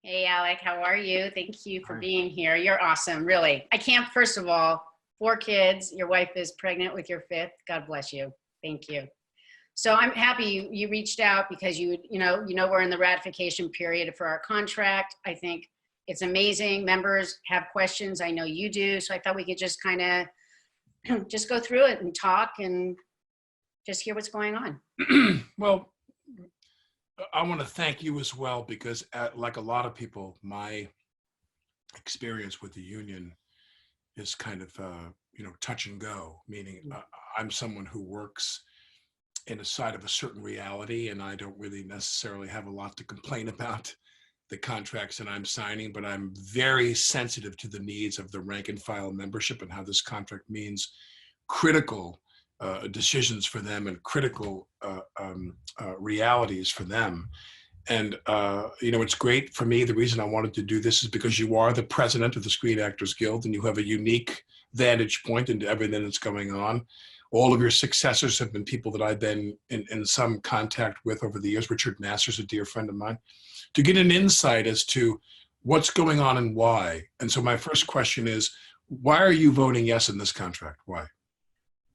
Hey, Alec, how are you? Thank you for being here. You're awesome, really. I can't, first of all, 4 kids. Your wife is pregnant with your 5th. God bless you. Thank you. So I'm happy you reached out because you know we're in the ratification period for our contract. I think it's amazing. Members have questions. I know you do. So I thought we could just kind of just go through it and talk and just hear what's going on. Well, I want to thank you as well because like a lot of people, my experience with the union is kind of, touch and go, meaning I'm someone who works in a side of a certain reality and I don't really necessarily have a lot to complain about the contracts that I'm signing, but I'm very sensitive to the needs of the rank and file membership and how this contract means critical decisions for them and critical realities for them. And, it's great for me. The reason I wanted to do this is because you are the president of the Screen Actors Guild and you have a unique vantage point into everything that's going on. All of your successors have been people that I've been in some contact with over the years. Richard Nasser's a dear friend of mine. To get an insight as to what's going on and why. And so my first question is, why are you voting yes in this contract? Why?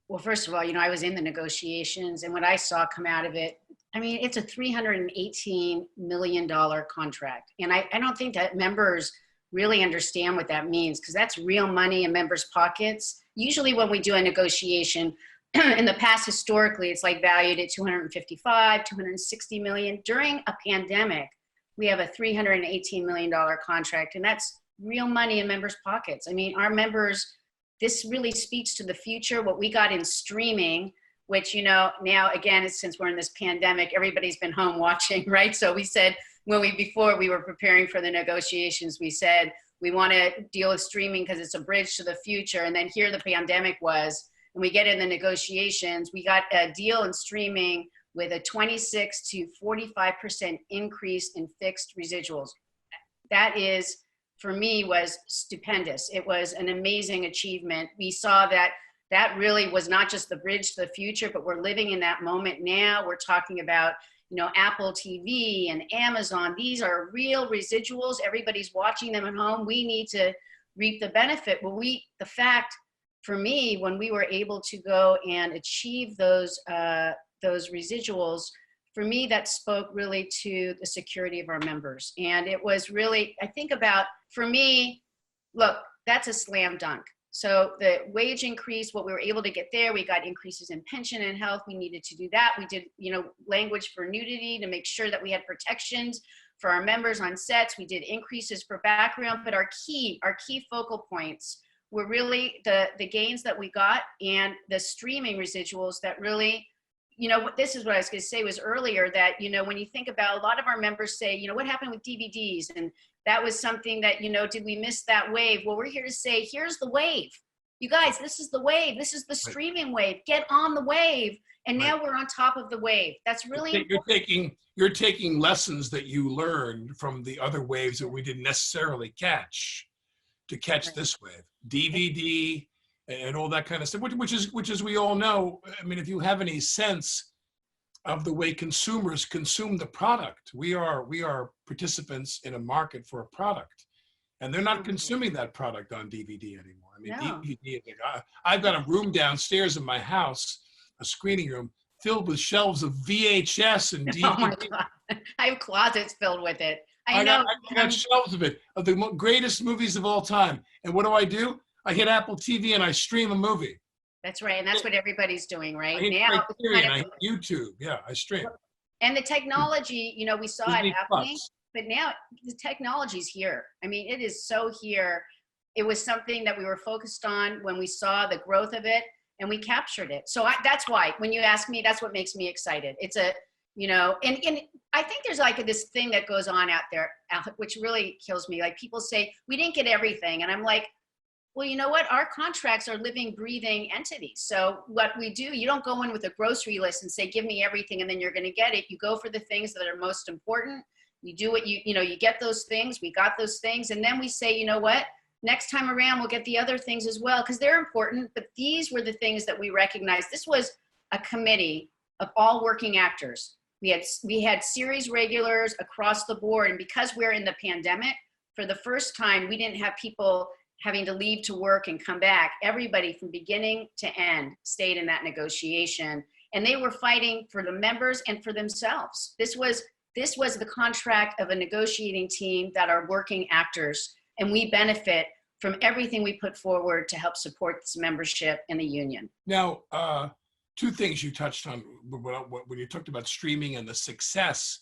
Well, first of all, I was in the negotiations and what I saw come out of it, I mean, it's a $318 million contract. And I don't think that members really understand what that means because that's real money in members' pockets. Usually when we do a negotiation, in the past, historically, it's like valued at 255, 260 million. During a pandemic, we have a $318 million contract and that's real money in members' pockets. I mean, our members, this really speaks to the future, what we got in streaming, which, now again, since we're in this pandemic, everybody's been home watching, right? So we said, before we were preparing for the negotiations, we said, we want to deal with streaming because it's a bridge to the future. And then here the pandemic was, and we get in the negotiations, we got a deal in streaming with a 26 to 45% increase in fixed residuals. That is, for me, was stupendous. It was an amazing achievement. We saw that really was not just the bridge to the future, but we're living in that moment now. We're talking about, Apple TV and Amazon. These are real residuals. Everybody's watching them at home. We need to reap the benefit. Well, the fact for me, when we were able to go and achieve those residuals, for me, that spoke really to the security of our members. And it was really, I think about, for me, look, that's a slam dunk. So the wage increase, what we were able to get there, we got increases in pension and health. We needed to do that. We did, language for nudity to make sure that we had protections for our members on sets. We did increases for background, but our key focal points were really the gains that we got and the streaming residuals that really, this is what I was going to say was earlier that, when you think about a lot of our members say, what happened with DVDs? And that was something that, did we miss that wave? Well, we're here to say, here's the wave. You guys, this is the wave. This is the streaming wave. Get on the wave. And now we're on top of the wave. That's really important. You're taking lessons that you learned from the other waves that we didn't necessarily catch to catch this wave. DVD and all that kind of stuff, which is we all know. I mean, if you have any sense of the way consumers consume the product, we are participants in a market for a product, and they're not consuming that product on DVD anymore. I mean, No. DVD. I've got a room downstairs in my house, a screening room filled with shelves of VHS and DVD. Oh my God. I have closets filled with it. I know. I got shelves of it, of the greatest movies of all time. And what do? I hit Apple TV and I stream a movie. That's right. And that's what everybody's doing right now. I hit YouTube. Yeah, I stream. And the technology, we saw Disney it happening, Plus. but now the technology's here. I mean, it is so here. It was something that we were focused on when we saw the growth of it and we captured it. So that's why, when you ask me, that's what makes me excited. It's a, and I think there's like this thing that goes on out there, which really kills me. Like people say, we didn't get everything. And I'm like, well, you know what? Our contracts are living, breathing entities. So what we do, you don't go in with a grocery list and say, give me everything, and then you're going to get it. You go for the things that are most important. You do what you get those things. We got those things. And then we say, you know what? Next time around, we'll get the other things as well, because they're important. But these were the things that we recognized. This was a committee of all working actors. We had series regulars across the board. And because we're in the pandemic, for the first time, we didn't have people having to leave to work and come back. Everybody from beginning to end stayed in that negotiation. And they were fighting for the members and for themselves. This was the contract of a negotiating team that are working actors. And we benefit from everything we put forward to help support this membership in the union. Now, two things you touched on when you talked about streaming and the success,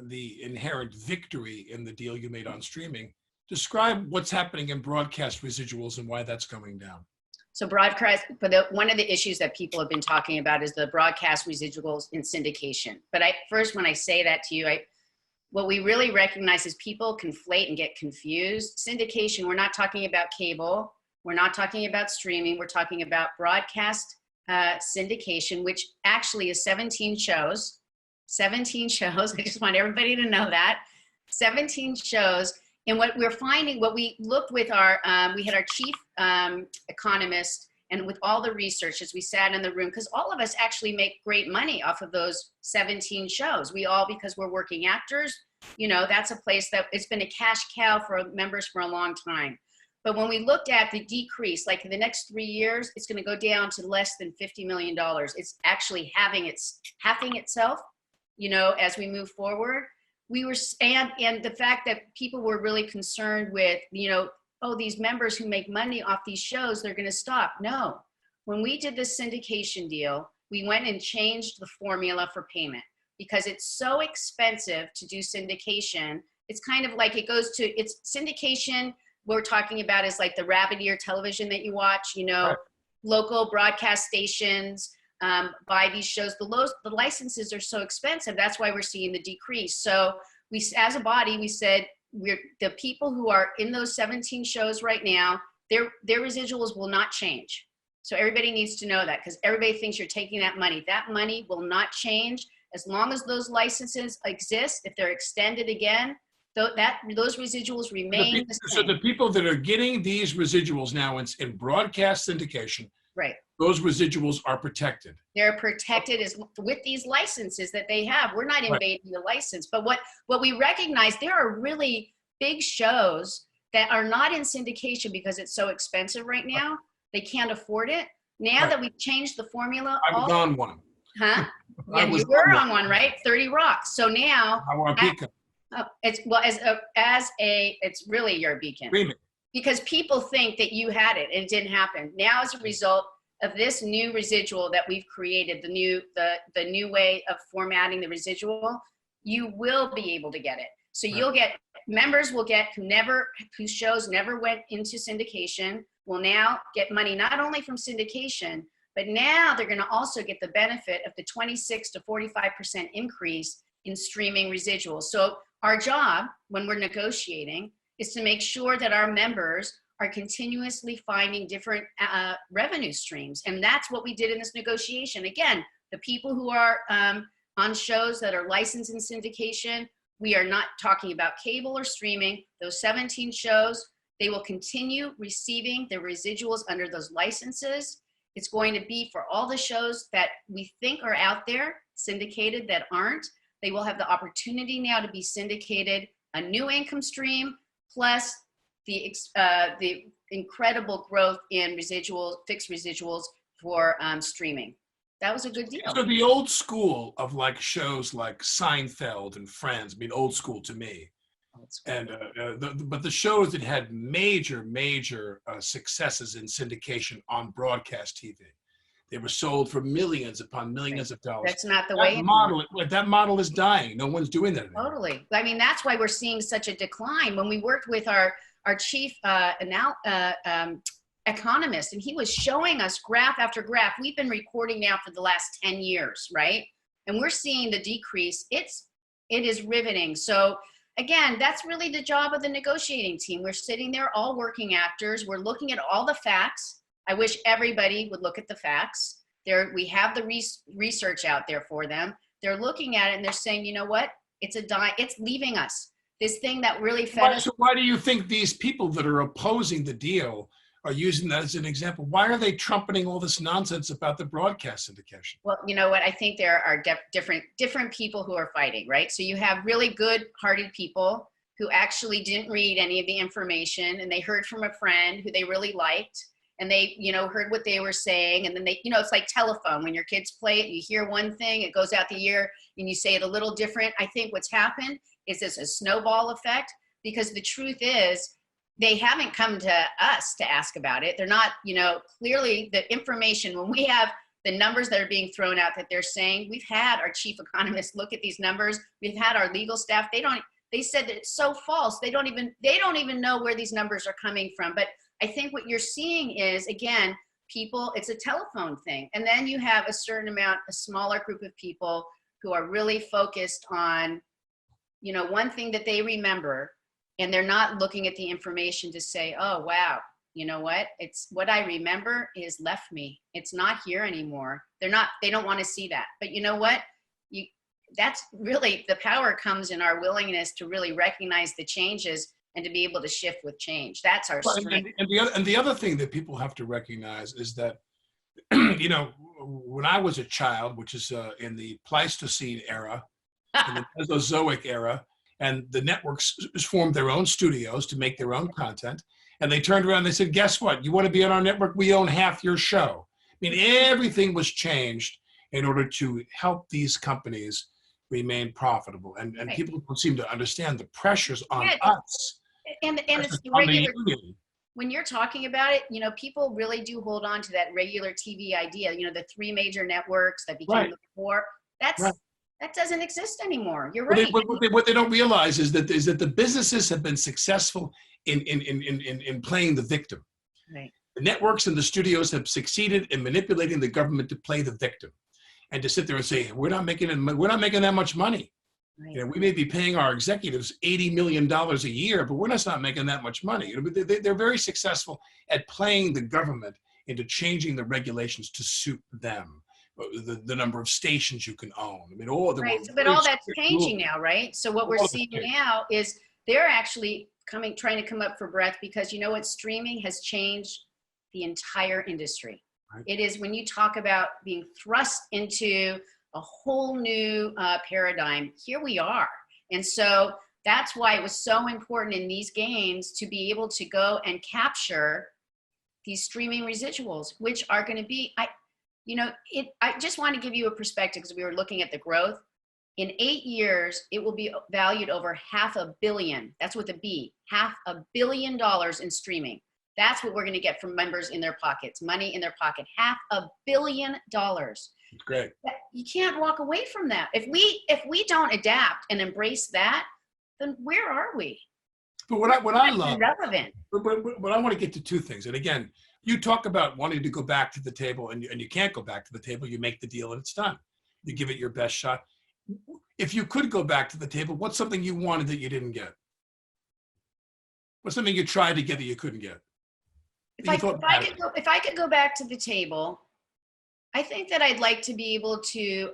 the inherent victory in the deal you made on streaming. Describe what's happening in broadcast residuals and why that's going down. So broadcast, but one of the issues that people have been talking about is the broadcast residuals in syndication. But first, when I say that to you, what we really recognize is people conflate and get confused. Syndication, we're not talking about cable. We're not talking about streaming. We're talking about broadcast syndication, which actually is 17 shows. 17 shows. I just want everybody to know that. 17 shows. And what we're finding, what we looked with our, we had our chief economist and with all the research as we sat in the room, because all of us actually make great money off of those 17 shows. We all, because we're working actors, you know, that's a place that it's been a cash cow for members for a long time. But when we looked at the decrease, like in the next 3 years, it's going to go down to less than $50 million. It's actually halving itself, you know, as we move forward. We were, and the fact that people were really concerned with, you know, oh, these members who make money off these shows, they're going to stop. No. When we did this syndication deal, we went and changed the formula for payment because it's so expensive to do syndication. It's kind of like it goes to, it's syndication we're talking about is like the rabbit ear television that you watch, you know, right. Local broadcast stations buy these shows. The licenses are so expensive. That's why we're seeing the decrease. So we, as a body, we said, the people who are in those 17 shows right now, their residuals will not change. So everybody needs to know that because everybody thinks you're taking that money. That money will not change as long as those licenses exist. If they're extended again, those residuals remain the same. So the people that are getting these residuals now in broadcast syndication, right? Those residuals are protected. They're protected with these licenses that they have. We're not invading the license, but what we recognize, there are really big shows that are not in syndication because it's so expensive right now. They can't afford it. Now that we've changed the formula. I was on one. Huh? Yeah, you were on one, right? 30 Rock. So now. I want a beacon. It's it's really your beacon. Really? Because people think that you had it and it didn't happen. Now as a result of this new residual that we've created, the new way of formatting the residual, you will be able to get it. So you'll get, members will get whose shows never went into syndication will now get money not only from syndication, but now they're going to also get the benefit of the 26 to 45% increase in streaming residuals. So our job when we're negotiating is to make sure that our members are continuously finding different revenue streams. And that's what we did in this negotiation. Again, the people who are on shows that are licensed in syndication, we are not talking about cable or streaming. Those 17 shows, they will continue receiving the residuals under those licenses. It's going to be for all the shows that we think are out there, syndicated that aren't. They will have the opportunity now to be syndicated, a new income stream, plus the incredible growth in residuals, fixed residuals for streaming. That was a good deal. So the old school of like shows like Seinfeld and Friends, I mean, old school to me. And but the shows that had major successes in syndication on broadcast TV, they were sold for millions upon millions of dollars. That's not the way. That model is dying. No one's doing that anymore. Totally. I mean, that's why we're seeing such a decline. When we worked with our chief economist, and he was showing us graph after graph. We've been recording now for the last 10 years, right? And we're seeing the decrease. It is riveting. So again, that's really the job of the negotiating team. We're sitting there, all working actors. We're looking at all the facts. I wish everybody would look at the facts. We have the research out there for them. They're looking at it and they're saying, you know what? It's leaving us. This thing that really fed us. So why do you think these people that are opposing the deal are using that as an example. Why are they trumpeting all this nonsense about the broadcast syndication? Well, you know what? I think there are different people who are fighting, right? So you have really good-hearted people who actually didn't read any of the information, and they heard from a friend who they really liked, and they, you know, heard what they were saying, and then they, you know, it's like telephone. When your kids play it, you hear one thing, it goes out the ear, and you say it a little different. I think what's happened is this a snowball effect, because the truth is, they haven't come to us to ask about it. They're not, you know, clearly the information, when we have the numbers that are being thrown out that they're saying, we've had our chief economist look at these numbers. We've had our legal staff. They said that it's so false. They don't even know where these numbers are coming from. But I think what you're seeing is, again, people, it's a telephone thing. And then you have a smaller group of people who are really focused on, you know, one thing that they remember, and they're not looking at the information to say, oh, wow, you know what? It's what I remember is left me. It's not here anymore. They don't want to see that. But you know what? That's really, the power comes in our willingness to really recognize the changes and to be able to shift with change. That's our strength. And the other thing that people have to recognize is that, you know, when I was a child, which is in the Pleistocene era, in the Mesozoic era, and the networks formed their own studios to make their own content, and they turned around and they said, guess what? You want to be on our network? We own half your show. I mean, everything was changed in order to help these companies remain profitable. And Right. people don't seem to understand the pressures on us. And it's the on the regular, union. when you're talking about it, you know, people really do hold on to that regular TV idea, you know, the 3 major networks that became Right. the 4. That doesn't exist anymore. You're What right. they don't realize is that the businesses have been successful in playing the victim. Right. The networks and the studios have succeeded in manipulating the government to play the victim, and to sit there and say, we're not making that much money. Right. You know, we may be paying our executives $80 million a year, but we're not making that much money. You know, they're very successful at playing the government into changing the regulations to suit them. The number of stations you can own. I mean, Right. But all that's changing now, right? So what we're seeing now is they're actually trying to come up for breath, because you know what? Streaming has changed the entire industry. Right. It is, when you talk about being thrust into a whole new paradigm, here we are. And so that's why it was so important in these games to be able to go and capture these streaming residuals, which are going to be, I just want to give you a perspective, because we were looking at the growth. In 8 years, it will be valued over $500 million. That's with a B, $500 million in streaming. That's what we're going to get from members in their pockets, money in their pocket, $500 million. It's great. You can't walk away from that. If we don't adapt and embrace that, then where are we? But what I love, irrelevant. But I want to get to 2 things. And again, you talk about wanting to go back to the table, and you can't go back to the table. You make the deal and it's done. You give it your best shot. If you could go back to the table, what's something you wanted that you didn't get? What's something you tried to get that you couldn't get? If I could go back to the table, I think that I'd like to be able to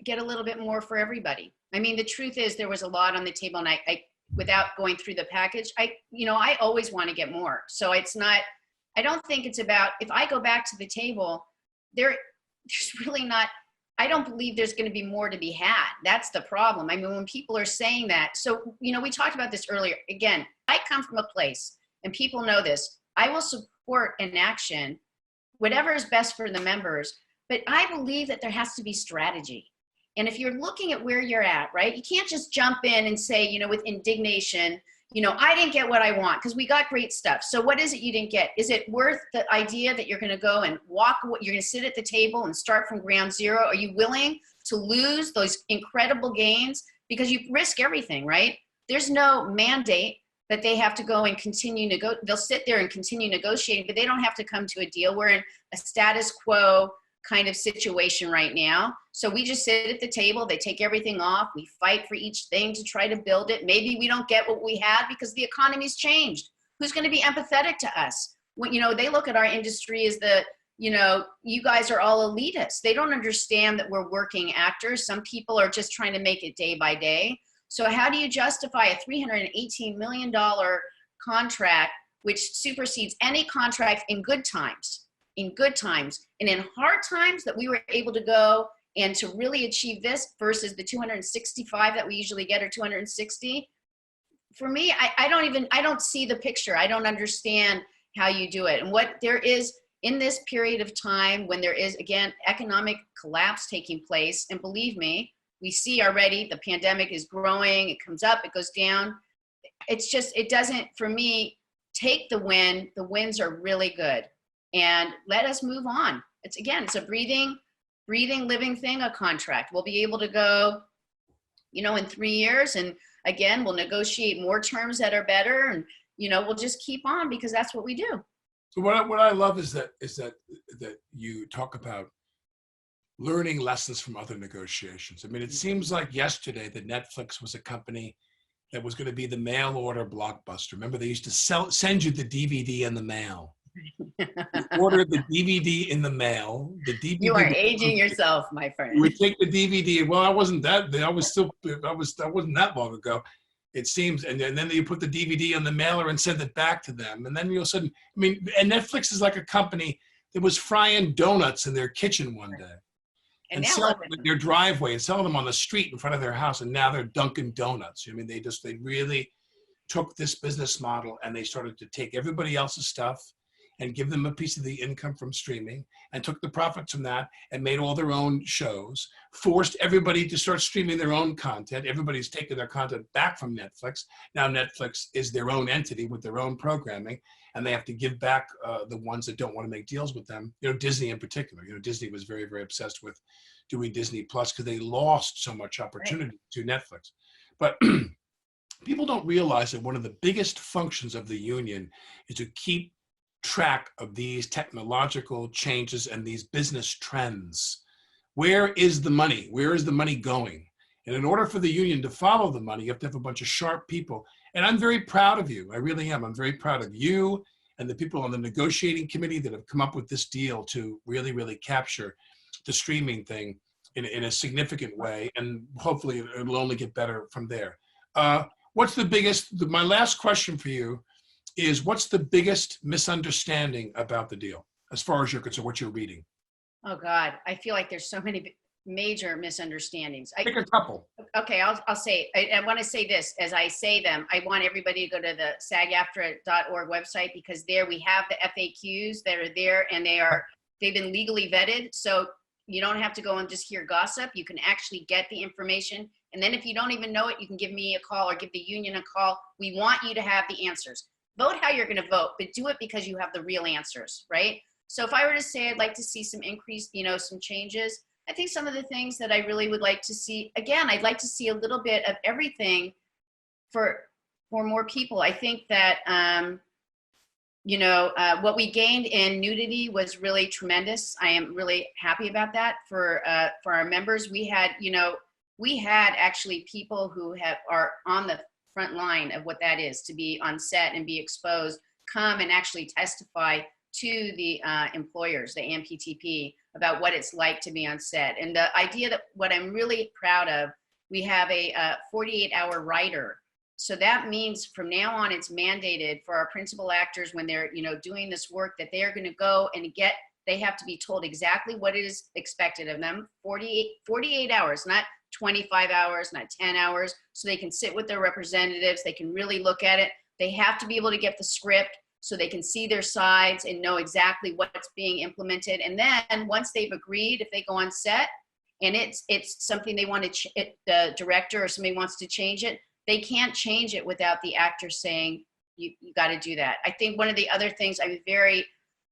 get a little bit more for everybody. I mean, the truth is there was a lot on the table, and I without going through the package, I always want to get more. So it's not, I don't think it's about, if I go back to the table, there's really not, I don't believe there's going to be more to be had. That's the problem. I mean, when people are saying that, so, we talked about this earlier. Again, I come from a place, and people know this, I will support an action, whatever is best for the members, but I believe that there has to be strategy. And if you're looking at where you're at, right, you can't just jump in and say, with indignation, I didn't get what I want, because we got great stuff. So what is it you didn't get? Is it worth the idea that you're going to go and you're going to sit at the table and start from ground zero? Are you willing to lose those incredible gains? Because you risk everything, right? There's no mandate that they have to go and continue they'll sit there and continue negotiating, but they don't have to come to a deal. We're in a status quo kind of situation right now. So we just sit at the table, they take everything off, we fight for each thing to try to build it. Maybe we don't get what we had because the economy's changed. Who's going to be empathetic to us? When, they look at our industry as you guys are all elitists. They don't understand that we're working actors. Some people are just trying to make it day by day. So how do you justify a $318 million contract which supersedes any contract in good times, and in hard times that we were able to go and to really achieve this versus the 265 that we usually get, or 260. For me, I don't see the picture. I don't understand how you do it. And what there is in this period of time when there is, again, economic collapse taking place, and believe me, we see already the pandemic is growing, it comes up, it goes down. It's just, it doesn't, for me, take the win. The wins are really good. And let us move on. It's, again, it's a breathing, living thing, a contract. We'll be able to go, you know, in 3 years, and again, we'll negotiate more terms that are better, and, you know, we'll just keep on, because that's what we do. So what I love is that you talk about learning lessons from other negotiations. I mean, it seems like yesterday that Netflix was a company that was going to be the mail order blockbuster. Remember, they used to send you the DVD in the mail. You ordered the DVD in the mail. The DVD. You are aging yourself, my friend. You would take the DVD. Well, I wasn't that wasn't that long ago. It seems, and then you put the DVD on the mailer and send it back to them. And then you'll suddenly, I mean, and Netflix is like a company that was frying donuts in their kitchen one day and selling them in their driveway and selling them on the street in front of their house. And now they're Dunkin' Donuts. I mean, they really took this business model and they started to take everybody else's stuff and give them a piece of the income from streaming, and took the profits from that and made all their own shows, forced everybody to start streaming their own content. Everybody's taking their content back from Netflix. Now Netflix is their own entity with their own programming, and they have to give back the ones that don't want to make deals with them. You know, Disney in particular. You know, Disney was very, very obsessed with doing Disney Plus because they lost so much opportunity to Netflix. But people don't realize that one of the biggest functions of the union is to keep track of these technological changes and these business trends. Where is the money? Where is the money going? And in order for the union to follow the money, you have to have a bunch of sharp people. And I'm very proud of you. I really am. I'm very proud of you and the people on the negotiating committee that have come up with this deal to really, really capture the streaming thing in a significant way. And hopefully it'll only get better from there. What's the biggest, my last question for you is, what's the biggest misunderstanding about the deal, as far as you're concerned, what you're reading? Oh God, I feel like there's so many major misunderstandings. Pick a couple. Okay, I'll say, I want to say this, as I say them, I want everybody to go to the SAGAFTRA.org website, because there we have the FAQs that are there, and they've been legally vetted. So you don't have to go and just hear gossip. You can actually get the information. And then if you don't even know it, you can give me a call or give the union a call. We want you to have the answers. Vote how you're going to vote, but do it because you have the real answers, right? So if I were to say I'd like to see some increase, you know, some changes, I think some of the things that I really would like to see, again, I'd like to see a little bit of everything for more people. I think that, you know, what we gained in nudity was really tremendous. I am really happy about that for our members. We had, you know, actually people who are on the front line of what that is, to be on set and be exposed, come and actually testify to the employers, the AMPTP, about what it's like to be on set. And the idea that, what I'm really proud of, we have a 48-hour writer. So that means from now on, it's mandated for our principal actors, when they're, you know, doing this work, that they're going to go and they have to be told exactly what is expected of them. 48 hours, not 25 hours, not 10 hours, so they can sit with their representatives. They can really look at it. They have to be able to get the script so they can see their sides and know exactly what's being implemented. And then once they've agreed, if they go on set and it's something they want to, the director or somebody wants to change it, they can't change it without the actor saying, you got to do that. I think one of the other things I'm very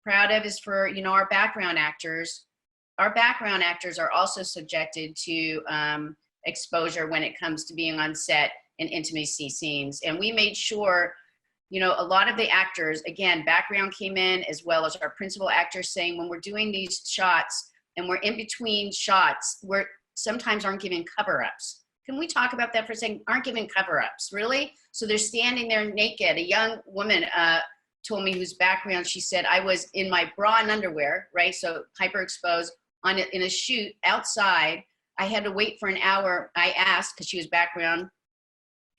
proud of is for, you know, our background actors. Our background actors are also subjected to exposure when it comes to being on set and intimacy scenes. And we made sure, you know, a lot of the actors, again, background came in, as well as our principal actors, saying when we're doing these shots and we're in between shots, we're sometimes aren't giving cover-ups. Can we talk about that for a second? Aren't giving cover-ups, really? So they're standing there naked. A young woman told me, whose background, she said, I was in my bra and underwear, right? So hyper exposed in a shoot outside. I had to wait for an hour. I asked, because she was background,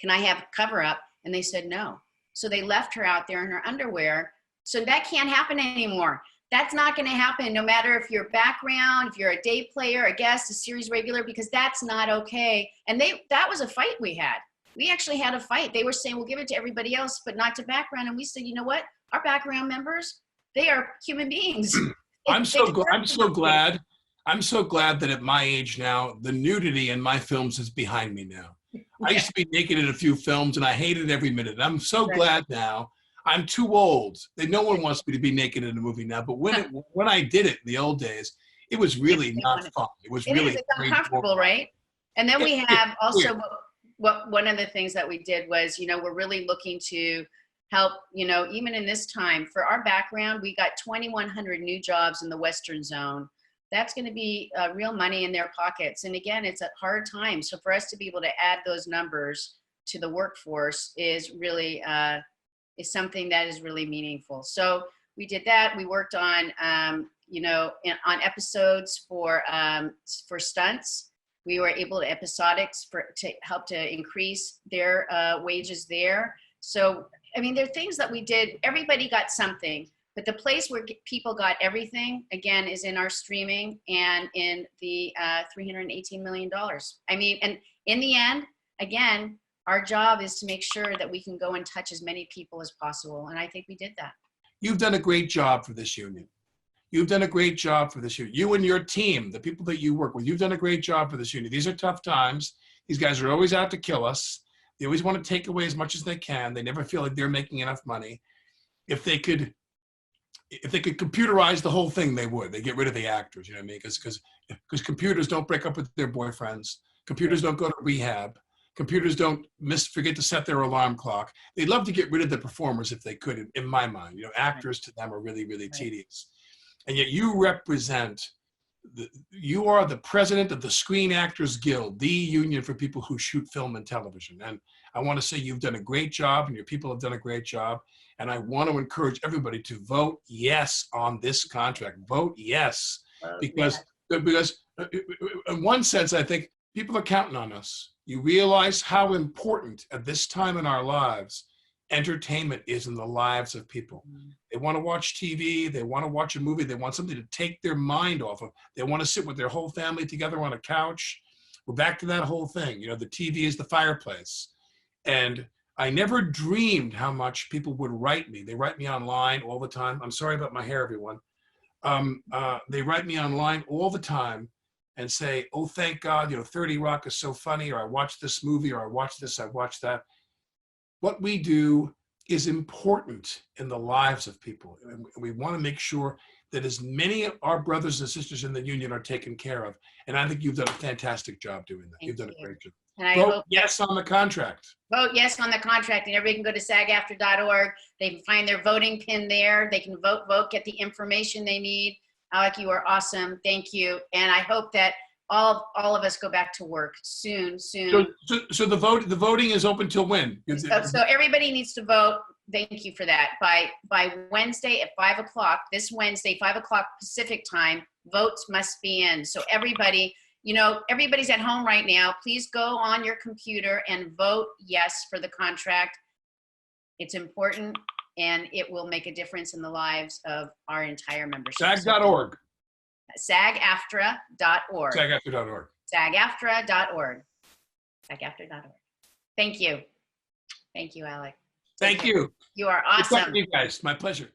can I have cover-up? And they said no. So they left her out there in her underwear. So that can't happen anymore. That's not going to happen no matter if you're background, if you're a day player, a guest, a series regular, because that's not okay. And that was a fight we had. We actually had a fight. They were saying, we'll give it to everybody else, but not to background. And we said, you know what? Our background members, they are human beings. I'm so glad that at my age now, the nudity in my films is behind me now. I used to be naked in a few films and I hated every minute. I'm so glad now. I'm too old. No one wants me to be naked in a movie now. But when I did it in the old days, it was really not fun. It was really it's uncomfortable, right? And then we have also one of the things that we did was, you know, we're really looking to help, you know, even in this time for our background, we got 2,100 new jobs in the Western Zone. That's going to be real money in their pockets. And again, it's a hard time. So for us to be able to add those numbers to the workforce is really, is something that is really meaningful. So we did that. We worked on, you know, on episodes for stunts. We were able to episodics to help to increase their wages there. So, I mean, there are things that we did. Everybody got something, but the place where people got everything, again, is in our streaming and in the $318 million. I mean, and in the end, again, our job is to make sure that we can go and touch as many people as possible. And I think we did that. You've done a great job for this union. You've done a great job for this union. You and your team, the people that you work with, you've done a great job for this union. These are tough times. These guys are always out to kill us. They always want to take away as much as they can. They never feel like they're making enough money. If they could computerize the whole thing, they would. They get rid of the actors, you know what I mean? Because computers don't break up with their boyfriends. Computers don't go to rehab. Computers don't forget to set their alarm clock. They'd love to get rid of the performers if they could, in my mind. You know, actors to them are really, really tedious. And yet you represent, you are the president of the Screen Actors Guild, the union for people who shoot film and television. And I want to say you've done a great job and your people have done a great job. And I want to encourage everybody to vote yes on this contract. Vote yes. Because in one sense, I think people are counting on us. You realize how important at this time in our lives entertainment is in the lives of people. They want to watch TV, they want to watch a movie, they want something to take their mind off of. They want to sit with their whole family together on a couch. We're back to that whole thing. You know, the TV is the fireplace. And I never dreamed how much people would write me. They write me online all the time. I'm sorry about my hair, everyone. They write me online all the time and say, oh, thank God, you know, 30 Rock is so funny, or I watched this movie, or I watched this, I watched that. What we do is important in the lives of people. And we want to make sure that as many of our brothers and sisters in the union are taken care of. And I think you've done a fantastic job doing that. You've done a great job. And I vote yes on the contract. Vote yes on the contract, and everybody can go to SAGAFTRA.org. They can find their voting pin there. They can vote, get the information they need. Alec, you are awesome. Thank you. And I hope that all of us go back to work soon. So the voting is open till when? So everybody needs to vote. Thank you for that. By Wednesday at 5 o'clock, this Wednesday, 5 o'clock Pacific time, votes must be in. So everybody, you know, everybody's at home right now. Please go on your computer and vote yes for the contract. It's important, and it will make a difference in the lives of our entire membership. SAG.org. SAGAFTRA.org. SAGAFTRA.org. SAGAFTRA.org. SAGAFTRA.org. Thank you. Thank you, Alec. Thank you. You are awesome. Good talking to you guys. My pleasure.